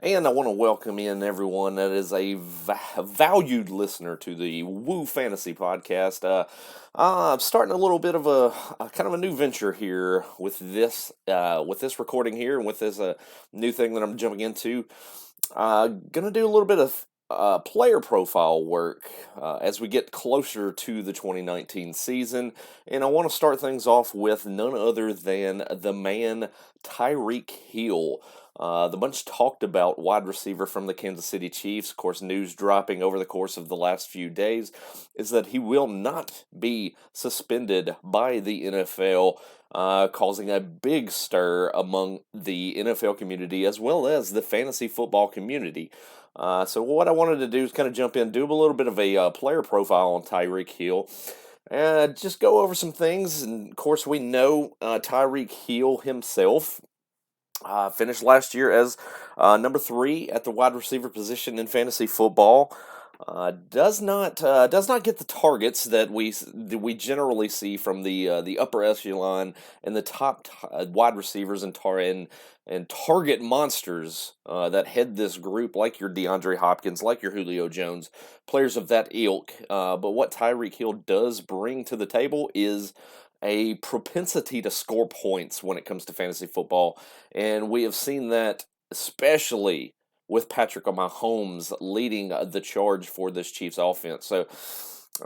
And I want to welcome in everyone that is a valued listener to the Woo Fantasy podcast. I'm starting a little bit of a kind of a new venture here with this recording here and with this new thing that I'm jumping into. Gonna do a little bit of player profile work as we get closer to the 2019 season, and I want to start things off with none other than the man Tyreek Hill. The much talked about wide receiver from the Kansas City Chiefs, of course, news dropping over the course of the last few days, is that he will not be suspended by the NFL, causing a big stir among the NFL community as well as the fantasy football community. So what I wanted to do is kind of jump in, do a little bit of a player profile on Tyreek Hill, and just go over some things. And of course, we know Tyreek Hill himself finished last year as number three at the wide receiver position in fantasy football. Does not get the targets that we generally see from the upper echelon and the top wide receivers and target monsters that head this group, like your DeAndre Hopkins, like your Julio Jones, players of that ilk. But what Tyreek Hill does bring to the table is a propensity to score points when it comes to fantasy football, and we have seen that especially with Patrick Mahomes leading the charge for this Chiefs offense. So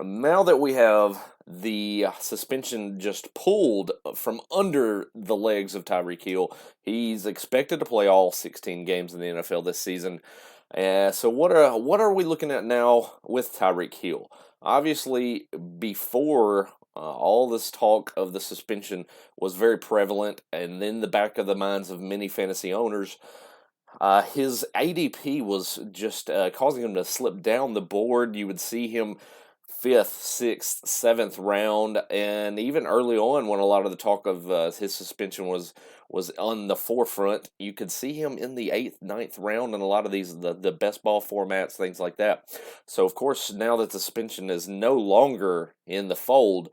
now that we have the suspension just pulled from under the legs of Tyreek Hill, he's expected to play all 16 games in the NFL this season. So what are we looking at now with Tyreek Hill? Obviously, before all this talk of the suspension was very prevalent, and in the back of the minds of many fantasy owners, his ADP was just causing him to slip down the board. You would see him fifth, sixth, seventh round, and even early on, when a lot of the talk of his suspension was on the forefront, you could see him in the eighth, ninth round in a lot of these the best ball formats, things like that. So, of course, now that the suspension is no longer in the fold,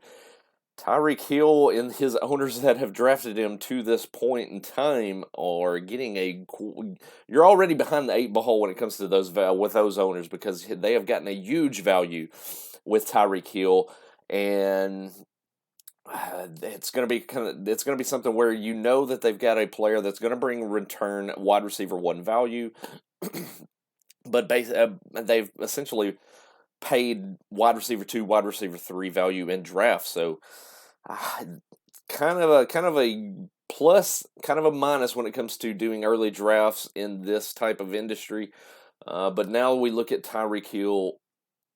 Tyreek Hill and his owners that have drafted him to this point in time are getting you're already behind the eight ball when it comes to with those owners, because they have gotten a huge value with Tyreek Hill, and it's going to be something where you know that they've got a player that's going to bring return wide receiver one value, but they've essentially paid wide receiver two, wide receiver three value in drafts. So uh, kind of a plus, kind of a minus when it comes to doing early drafts in this type of industry. But now we look at Tyreek Hill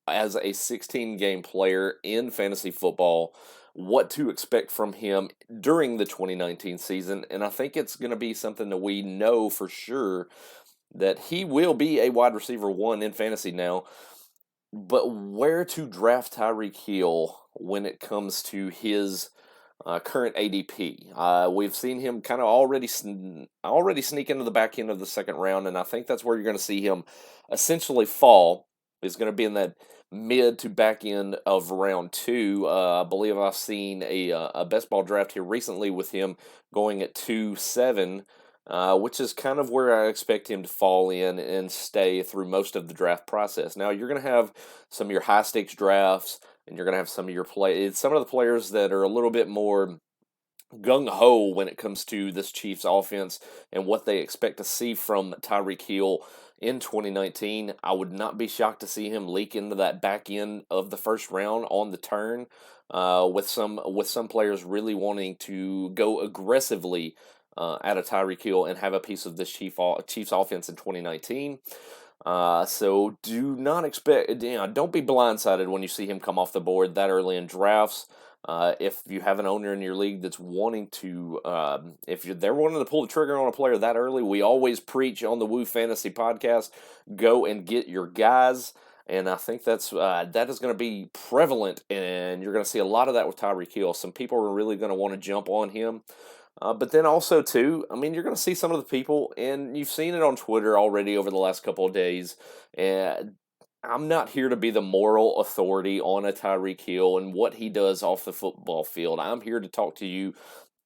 as a 16 game player in fantasy football, what to expect from him during the 2019 season. And I think it's going to be something that we know for sure that he will be a wide receiver one in fantasy now. But where to draft Tyreek Hill when it comes to his current ADP? We've seen him kind of already sneak into the back end of the second round, and I think that's where you're going to see him essentially fall. Is going to be in that mid to back end of round two. I believe I've seen a best ball draft here recently with him going at 2-7, which is kind of where I expect him to fall in and stay through most of the draft process. Now you're going to have some of your high stakes drafts, and you're going to have some of the players that are a little bit more gung ho when it comes to this Chiefs offense and what they expect to see from Tyreek Hill in 2019. I would not be shocked to see him leak into that back end of the first round on the turn, with some players really wanting to go aggressively at a Tyreek Hill and have a piece of this Chiefs offense in 2019. So do not expect, don't be blindsided when you see him come off the board that early in drafts. If you have an owner in your league that's wanting to, they're wanting to pull the trigger on a player that early, we always preach on the Woo Fantasy podcast, go and get your guys. And I think that is going to be prevalent, and you're going to see a lot of that with Tyreek Hill. Some people are really going to want to jump on him. But then also too, I mean, you're going to see some of the people, and you've seen it on Twitter already over the last couple of days. And I'm not here to be the moral authority on a Tyreek Hill and what he does off the football field. I'm here to talk to you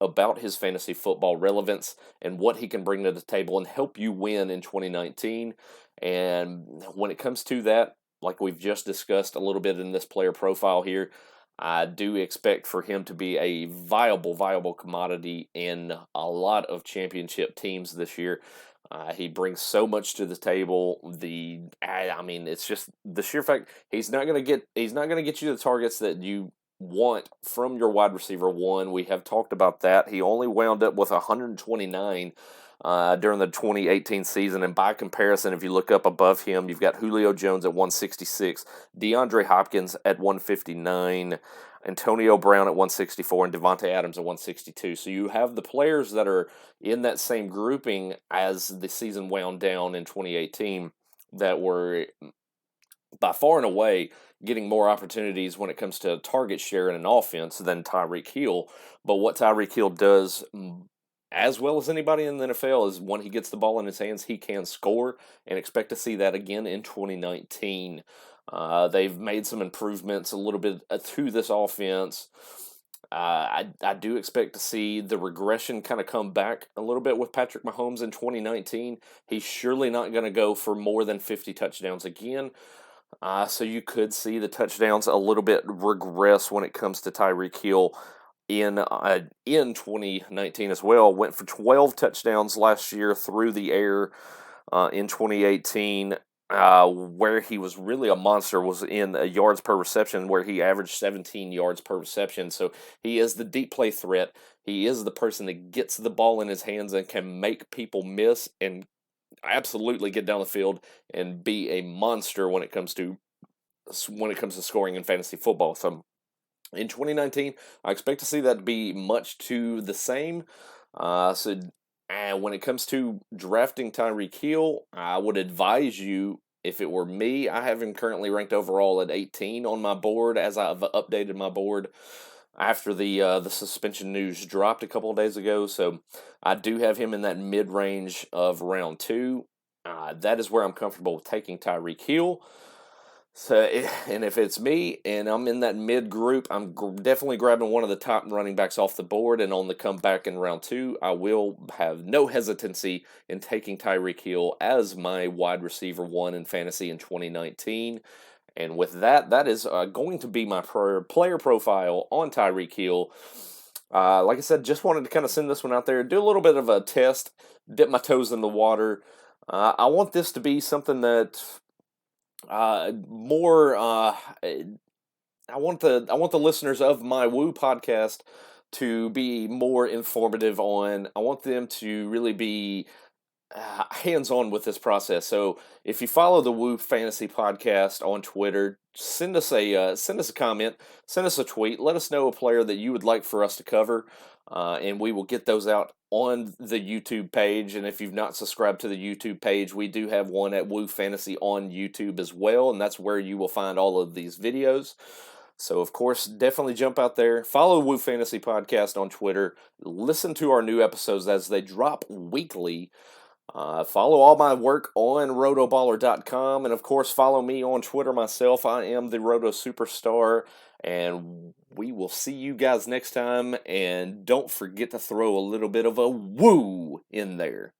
about his fantasy football relevance and what he can bring to the table and help you win in 2019. And when it comes to that, like we've just discussed a little bit in this player profile here, I do expect for him to be a viable commodity in a lot of championship teams this year. He brings so much to the table. I mean, it's just the sheer fact he's not gonna get you the targets that you want from your wide receiver one. We have talked about that. He only wound up with 129 during the 2018 season, and by comparison, if you look up above him, you've got Julio Jones at 166, DeAndre Hopkins at 159. Antonio Brown at 164 and Devontae Adams at 162. So you have the players that are in that same grouping as the season wound down in 2018 that were by far and away getting more opportunities when it comes to target share in an offense than Tyreek Hill. But what Tyreek Hill does as well as anybody in the NFL is when he gets the ball in his hands, he can score, and expect to see that again in 2019. They've made some improvements a little bit to this offense. I do expect to see the regression kind of come back a little bit with Patrick Mahomes in 2019. He's surely not going to go for more than 50 touchdowns again. So you could see the touchdowns a little bit regress when it comes to Tyreek Hill in 2019 as well. Went for 12 touchdowns last year through the air in 2018. Where he was really a monster was in yards per reception, where he averaged 17 yards per reception. So he is the deep play threat. He is the person that gets the ball in his hands and can make people miss and absolutely get down the field and be a monster when it comes to scoring in fantasy football. So in 2019, I expect to see that be much to the same. And when it comes to drafting Tyreek Hill, I would advise you, if it were me, I have him currently ranked overall at 18 on my board, as I've updated my board after the suspension news dropped a couple of days ago. So I do have him in that mid-range of round 2. That is where I'm comfortable with taking Tyreek Hill. So, and if it's me and I'm in that mid group, I'm definitely grabbing one of the top running backs off the board. And on the comeback in round 2, I will have no hesitancy in taking Tyreek Hill as my wide receiver 1 in fantasy in 2019. And with that, that is going to be my player profile on Tyreek Hill. Like I said, just wanted to kind of send this one out there, do a little bit of a test, dip my toes in the water. I want this to be something that more. I want the listeners of my Woo podcast to be more informative on. I want them to really be hands-on with this process. So if you follow the Woo Fantasy Podcast on Twitter, send us a comment, send us a tweet, let us know a player that you would like for us to cover, and we will get those out on the YouTube page. And if you've not subscribed to the YouTube page, we do have one at Woo Fantasy on YouTube as well, and that's where you will find all of these videos. So, of course, definitely jump out there, follow Woo Fantasy Podcast on Twitter, listen to our new episodes as they drop weekly. Follow all my work on rotoballer.com, and of course follow me on Twitter myself. I am the Roto Superstar, and we will see you guys next time, and don't forget to throw a little bit of a woo in there.